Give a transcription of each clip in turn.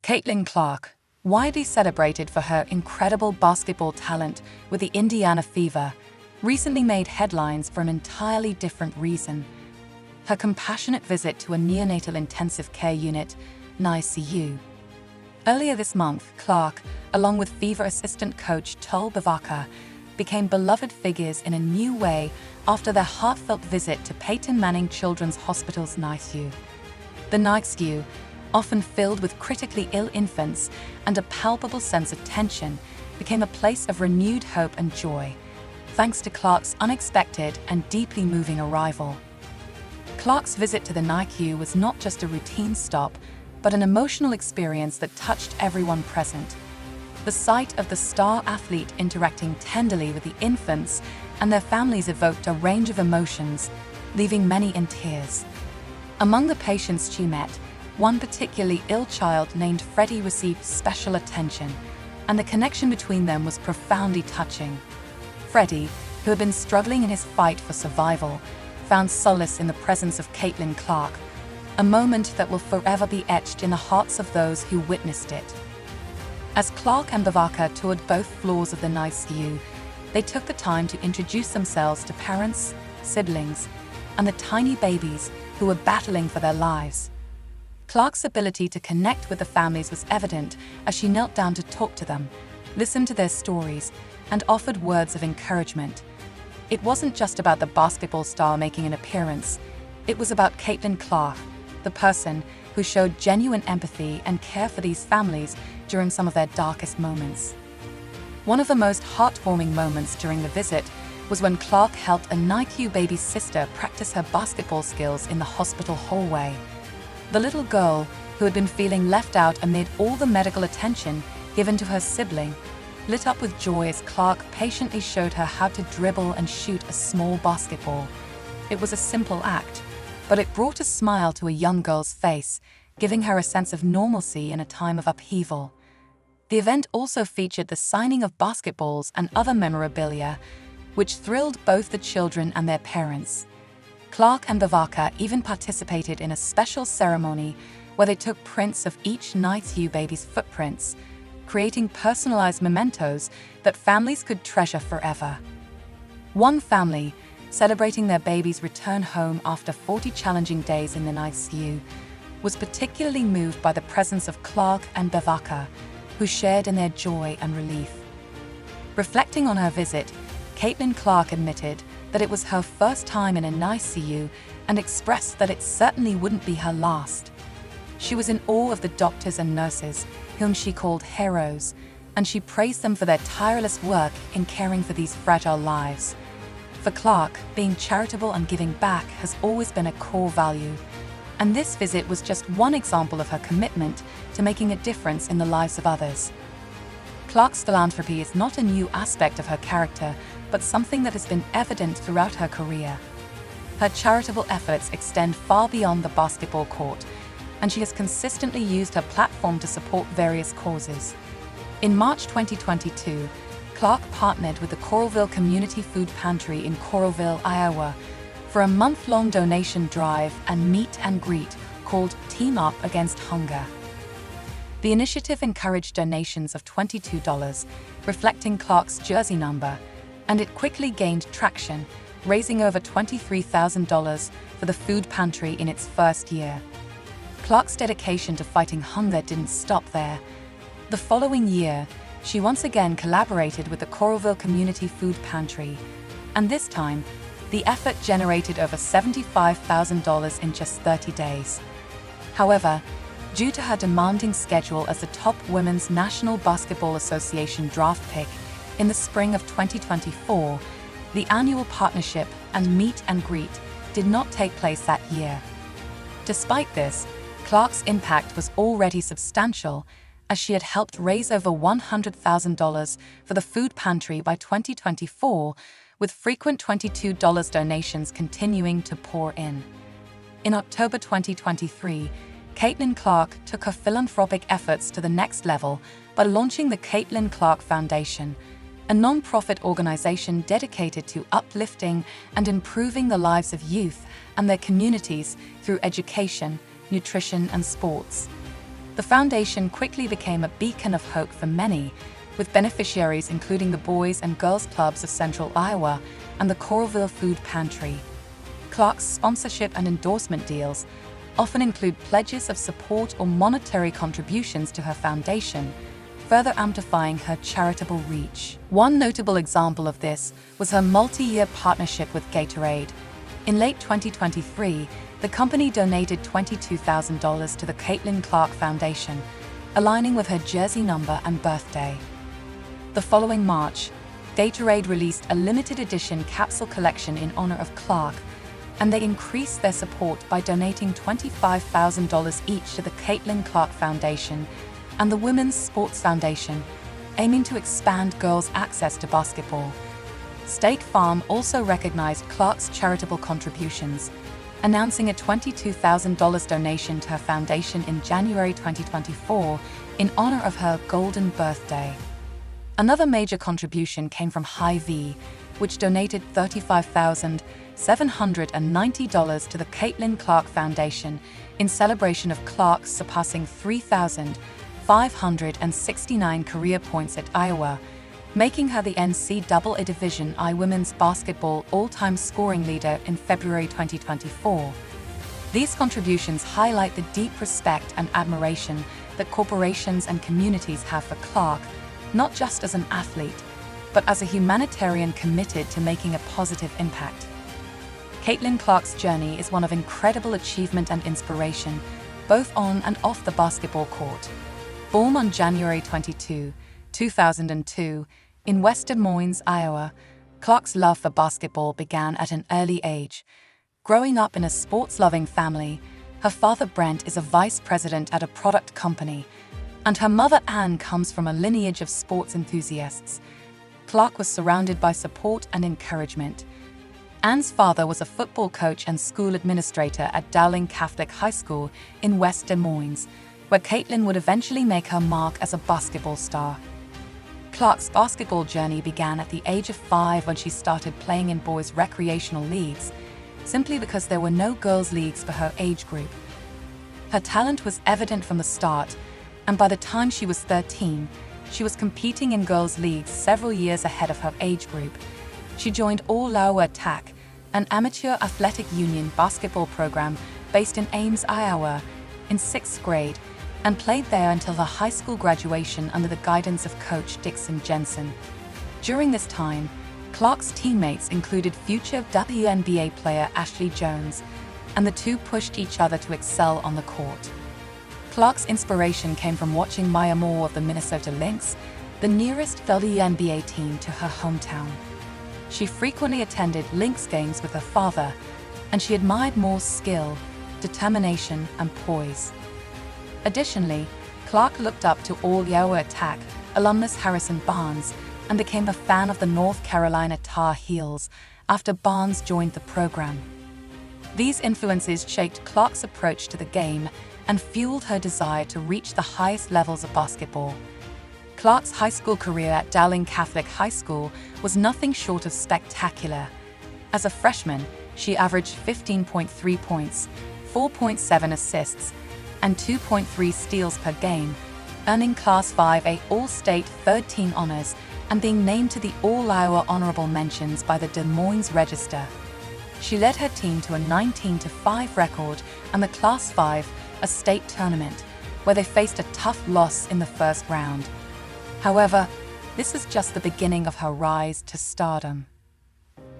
Caitlyn Clark, widely celebrated for her incredible basketball talent with the Indiana Fever, recently made headlines for an entirely different reason: her compassionate visit to a neonatal intensive care unit, NICU. Earlier this month, Clark, along with Fever assistant coach Tol Bavaka, became beloved figures in a new way after their heartfelt visit to Peyton Manning Children's Hospital's NICU. The NICU, often filled with critically ill infants and a palpable sense of tension, became a place of renewed hope and joy, thanks to Clark's unexpected and deeply moving arrival. Clark's visit to the NICU was not just a routine stop, but an emotional experience that touched everyone present. The sight of the star athlete interacting tenderly with the infants and their families evoked a range of emotions, leaving many in tears. Among the patients she met, one particularly ill child named Freddie received special attention, and the connection between them was profoundly touching. Freddie, who had been struggling in his fight for survival, found solace in the presence of Caitlyn Clark, a moment that will forever be etched in the hearts of those who witnessed it. As Clark and Bavaka toured both floors of the NICU, they took the time to introduce themselves to parents, siblings, and the tiny babies who were battling for their lives. Clark's ability to connect with the families was evident as she knelt down to talk to them, listened to their stories, and offered words of encouragement. It wasn't just about the basketball star making an appearance. It was about Caitlyn Clark, the person who showed genuine empathy and care for these families during some of their darkest moments. One of the most heartwarming moments during the visit was when Clark helped a NICU baby's sister practice her basketball skills in the hospital hallway. The little girl, who had been feeling left out amid all the medical attention given to her sibling, lit up with joy as Clark patiently showed her how to dribble and shoot a small basketball. It was a simple act, but it brought a smile to a young girl's face, giving her a sense of normalcy in a time of upheaval. The event also featured the signing of basketballs and other memorabilia, which thrilled both the children and their parents. Clark and Bavaka even participated in a special ceremony where they took prints of each NICU baby's footprints, creating personalized mementos that families could treasure forever. One family, celebrating their baby's return home after 40 challenging days in the NICU, was particularly moved by the presence of Clark and Bavaka, who shared in their joy and relief. Reflecting on her visit, Caitlyn Clark admitted that it was her first time in a NICU and expressed that it certainly wouldn't be her last. She was in awe of the doctors and nurses, whom she called heroes, and she praised them for their tireless work in caring for these fragile lives. For Clark, being charitable and giving back has always been a core value, and this visit was just one example of her commitment to making a difference in the lives of others. Clark's philanthropy is not a new aspect of her character, but something that has been evident throughout her career. Her charitable efforts extend far beyond the basketball court, and she has consistently used her platform to support various causes. In March 2022, Clark partnered with the Coralville Community Food Pantry in Coralville, Iowa, for a month-long donation drive and meet and greet called Team Up Against Hunger. The initiative encouraged donations of $22, reflecting Clark's jersey number, and it quickly gained traction, raising over $23,000 for the food pantry in its first year. Clark's dedication to fighting hunger didn't stop there. The following year, she once again collaborated with the Coralville Community Food Pantry, and this time, the effort generated over $75,000 in just 30 days. However, due to her demanding schedule as the top Women's National Basketball Association draft pick in the spring of 2024, the annual partnership and meet and greet did not take place that year. Despite this, Clark's impact was already substantial, as she had helped raise over $100,000 for the food pantry by 2024, with frequent $22 donations continuing to pour in. In October 2023, Caitlyn Clark took her philanthropic efforts to the next level by launching the Caitlyn Clark Foundation, a non-profit organization dedicated to uplifting and improving the lives of youth and their communities through education, nutrition, and sports. The foundation quickly became a beacon of hope for many, with beneficiaries including the Boys and Girls Clubs of Central Iowa and the Coralville Food Pantry. Clark's sponsorship and endorsement deals often include pledges of support or monetary contributions to her foundation, further amplifying her charitable reach. One notable example of this was her multi-year partnership with Gatorade. In late 2023, the company donated $22,000 to the Caitlyn Clark Foundation, aligning with her jersey number and birthday. The following March, Gatorade released a limited edition capsule collection in honor of Clark, and they increased their support by donating $25,000 each to the Caitlyn Clark Foundation and the Women's Sports Foundation, aiming to expand girls' access to basketball. State Farm also recognized Clark's charitable contributions, announcing a $22,000 donation to her foundation in January 2024 in honor of her golden birthday. Another major contribution came from Hy-Vee, which donated $35,790 to the Caitlyn Clark Foundation in celebration of Clark surpassing 3,569 career points at Iowa, making her the NCAA Division I Women's Basketball all-time scoring leader in February 2024. These contributions highlight the deep respect and admiration that corporations and communities have for Clark, not just as an athlete, but as a humanitarian committed to making a positive impact. Caitlyn Clark's journey is one of incredible achievement and inspiration, both on and off the basketball court. Born on January 22, 2002, in West Des Moines, Iowa, Clark's love for basketball began at an early age. Growing up in a sports-loving family, her father Brent is a vice president at a product company, and her mother Anne comes from a lineage of sports enthusiasts. Clark was surrounded by support and encouragement. Anne's father was a football coach and school administrator at Dowling Catholic High School in West Des Moines, where Caitlyn would eventually make her mark as a basketball star. Clark's basketball journey began at the age of 5 when she started playing in boys' recreational leagues, simply because there were no girls' leagues for her age group. Her talent was evident from the start, and by the time she was 13, she was competing in girls' leagues several years ahead of her age group. She joined All-Iowa Attack, an amateur athletic union basketball program based in Ames, Iowa, in 6th grade, and played there until her high school graduation under the guidance of coach Dixon Jensen. During this time, Clark's teammates included future WNBA player Ashley Jones, and the two pushed each other to excel on the court. Clark's inspiration came from watching Maya Moore of the Minnesota Lynx, the nearest WNBA team to her hometown. She frequently attended Lynx games with her father, and she admired Moore's skill, determination, and poise. Additionally, Clark looked up to All-Iowa Attack alumnus Harrison Barnes and became a fan of the North Carolina Tar Heels after Barnes joined the program. These influences shaped Clark's approach to the game and fueled her desire to reach the highest levels of basketball. Clark's high school career at Dowling Catholic High School was nothing short of spectacular. As a freshman, she averaged 15.3 points, 4.7 assists, and 2.3 steals per game, earning Class 5A All-State third-team honors and being named to the All-Iowa Honorable Mentions by the Des Moines Register. She led her team to a 19-5 record and the Class 5, a state tournament, where they faced a tough loss in the first round. However, this was just the beginning of her rise to stardom.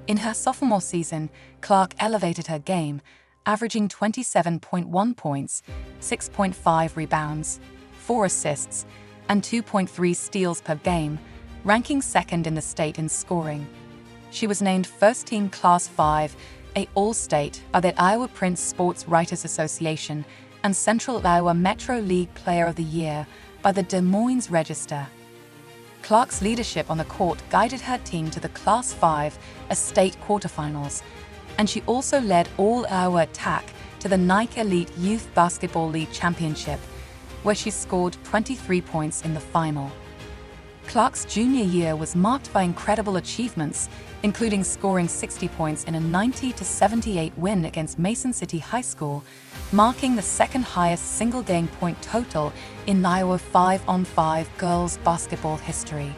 In her sophomore season, Clark elevated her game, averaging 27.1 points, 6.5 rebounds, 4 assists, and 2.3 steals per game, ranking second in the state in scoring. She was named first-team Class 5A All-State by the Iowa Prince Sports Writers Association and Central Iowa Metro League Player of the Year by the Des Moines Register. Clark's leadership on the court guided her team to the Class 5A state quarterfinals, and she also led All-Iowa Attack to the NICU Elite Youth Basketball League Championship, where she scored 23 points in the final. Clark's junior year was marked by incredible achievements, including scoring 60 points in a 90-78 win against Mason City High School, marking the second highest single-game point total in NICU 5-on-5 girls basketball history.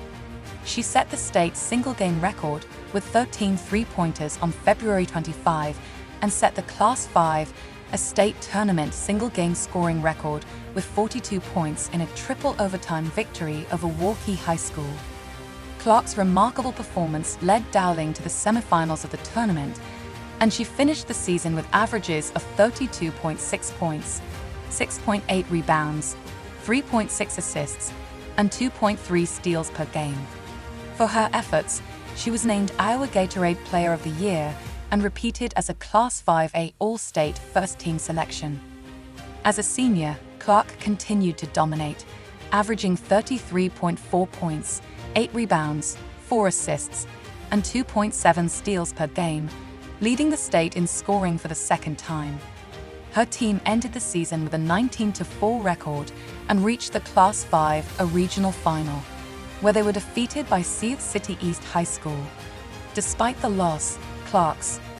She set the state single-game record with 13 three-pointers on February 25 and set the Class 5, a state tournament single-game scoring record with 42 points in a triple overtime victory over Waukee High School. Clark's remarkable performance led Dowling to the semifinals of the tournament, and she finished the season with averages of 32.6 points, 6.8 rebounds, 3.6 assists, and 2.3 steals per game. For her efforts, she was named Iowa Gatorade Player of the Year and repeated as a Class 5A All-State First-Team selection. As a senior, Clark continued to dominate, averaging 33.4 points, 8 rebounds, 4 assists, and 2.7 steals per game, leading the state in scoring for the second time. Her team ended the season with a 19-4 record and reached the Class 5, a regional final, where they were defeated by Sioux City East High School. Despite the loss, Clark's